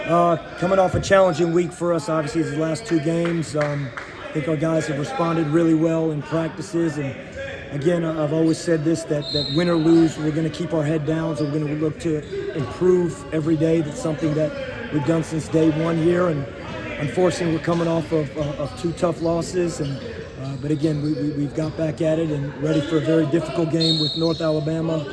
Coming off a challenging week for us, obviously, these last two games. I think our guys have responded really well in practices. And again, I've always said this, that win or lose, we're going to keep our head down. So we're going to look to improve every day. That's something that we've done since day one here. And unfortunately, we're coming off of two tough losses. But again, we've got back at it and ready for a very difficult game with North Alabama.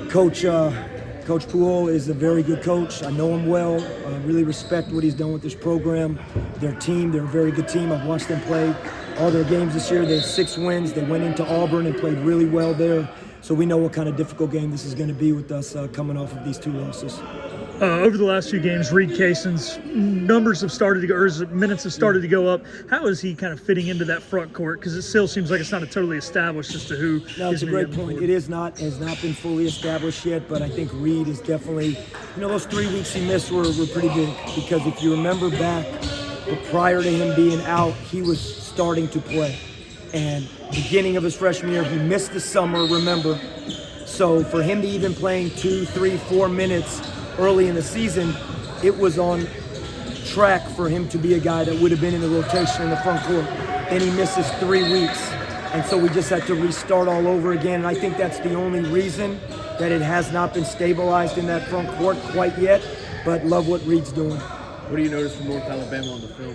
Coach Pujols is a very good coach. I know him well. I really respect what he's done with this program. Their team, they're a very good team. I've watched them play all their games this year. They had 6 wins. They went into Auburn and played really well there. So we know what kind of difficult game this is going to be with us coming off of these 2 losses. Over the last few games, Reed Cason's numbers have started to go, or his minutes have started to go up. How is he kind of fitting into that front court? Because it still seems like it's not totally established as to who. No, it's a great point. It has not been fully established yet, but I think Reed is definitely, those 3 weeks he missed were pretty big, because if you remember back, prior to him being out, he was starting to play. And beginning of his freshman year, he missed the summer, remember. So for him to even playing 2, 3, 4 minutes early in the season, it was on track for him to be a guy that would have been in the rotation in the front court. Then he misses 3 weeks. And so we just had to restart all over again. And I think that's the only reason that it has not been stabilized in that front court quite yet. But love what Reed's doing. What do you notice from North Alabama on the film?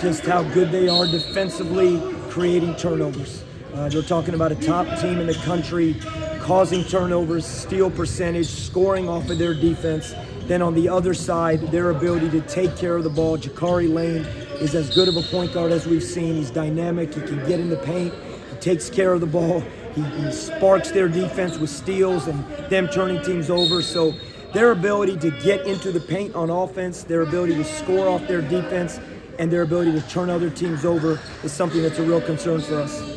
Just how good they are defensively, creating turnovers. They're talking about a top team in the country, causing turnovers, steal percentage, scoring off of their defense. Then on the other side, their ability to take care of the ball. Jakari Lane is as good of a point guard as we've seen. He's dynamic. He can get in the paint. He takes care of the ball. He sparks their defense with steals and them turning teams over. So their ability to get into the paint on offense, their ability to score off their defense, and their ability to turn other teams over is something that's a real concern for us.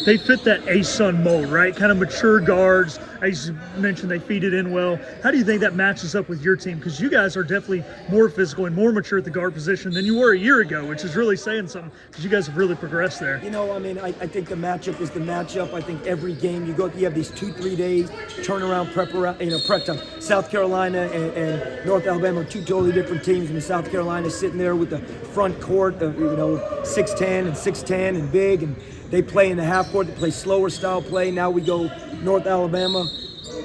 They fit that A-Sun mold, right? Kind of mature guards. As you mentioned, they feed it in well. How do you think that matches up with your team? Because you guys are definitely more physical and more mature at the guard position than you were a year ago, which is really saying something, because you guys have really progressed there. I think the matchup is the matchup. I think every game you have these 2-3 days turnaround prep time. South Carolina and North Alabama are 2 totally different teams. And South Carolina is sitting there with the front court of 6'10" and 6'10" and big, and they play in the half court. They play slower style play. Now we go North Alabama,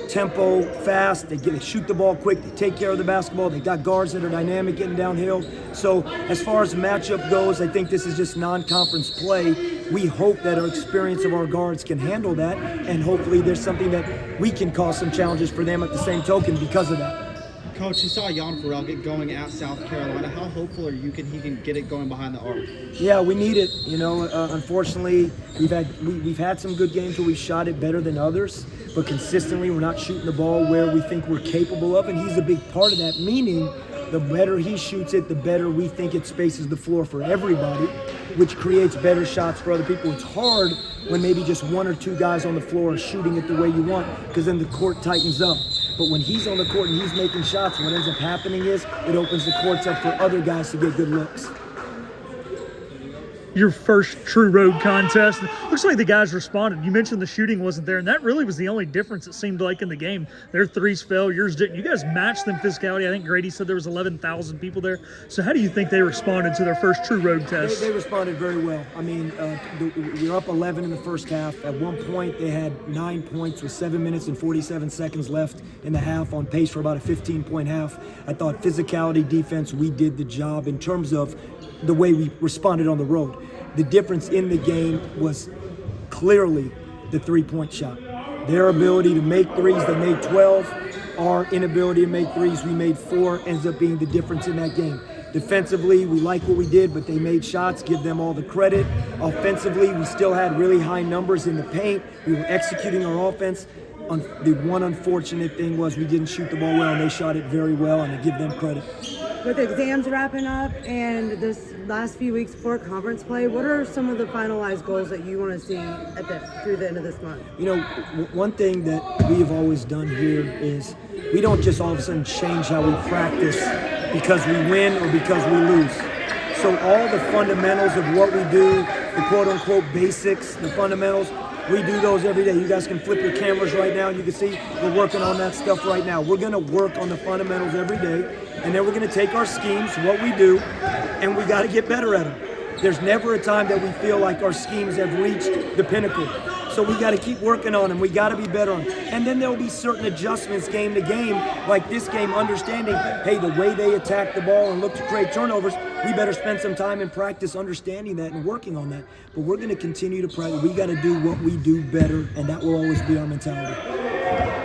tempo, fast. They shoot the ball quick. They take care of the basketball. They got guards that are dynamic getting downhill. So as far as the matchup goes, I think this is just non-conference play. We hope that our experience of our guards can handle that, and hopefully there's something that we can cause some challenges for them at the same token because of that. Coach, you saw Jan Farrell get going at South Carolina. How hopeful are you he can get it going behind the arc? Yeah, we need it. Unfortunately, we've had some good games where we've shot it better than others, but consistently we're not shooting the ball where we think we're capable of, and he's a big part of that, meaning the better he shoots it, the better we think it spaces the floor for everybody, which creates better shots for other people. It's hard when maybe just 1 or 2 guys on the floor are shooting it the way you want, because then the court tightens up. But when he's on the court and he's making shots, what ends up happening is it opens the courts up for other guys to get good looks. Your first true road contest. Looks like the guys responded. You mentioned the shooting wasn't there, and that really was the only difference it seemed like in the game. Their threes fell, yours didn't. You guys matched them physicality. I think Grady said there was 11,000 people there. So how do you think they responded to their first true road test? They responded very well. We were up 11 in the first half. At one point, they had 9 points with 7 minutes and 47 seconds left in the half, on pace for about a 15-point half. I thought physicality, defense, we did the job in terms of the way we responded on the road. The difference in the game was clearly the 3-point shot. Their ability to make threes, they made 12. Our inability to make threes, we made 4, ends up being the difference in that game. Defensively, we like what we did, but they made shots, give them all the credit. Offensively, we still had really high numbers in the paint. We were executing our offense. The one unfortunate thing was we didn't shoot the ball well, and they shot it very well, and I give them credit. With exams wrapping up and this last few weeks before conference play, what are some of the finalized goals that you want to see through the end of this month? One thing that we have always done here is we don't just all of a sudden change how we practice because we win or because we lose. So all the fundamentals of what we do, the quote-unquote basics, the fundamentals, We do those every day. You guys can flip your cameras right now and you can see we're working on that stuff right now. We're going to work on the fundamentals every day, and then we're going to take our schemes, what we do, and we got to get better at them. There's never a time that we feel like our schemes have reached the pinnacle. So we got to keep working on them. We got to be better on them. And then there'll be certain adjustments game to game, like this game, understanding, hey, the way they attack the ball and look to create turnovers, we better spend some time in practice understanding that and working on that. But we're going to continue to practice. We got to do what we do better, and that will always be our mentality.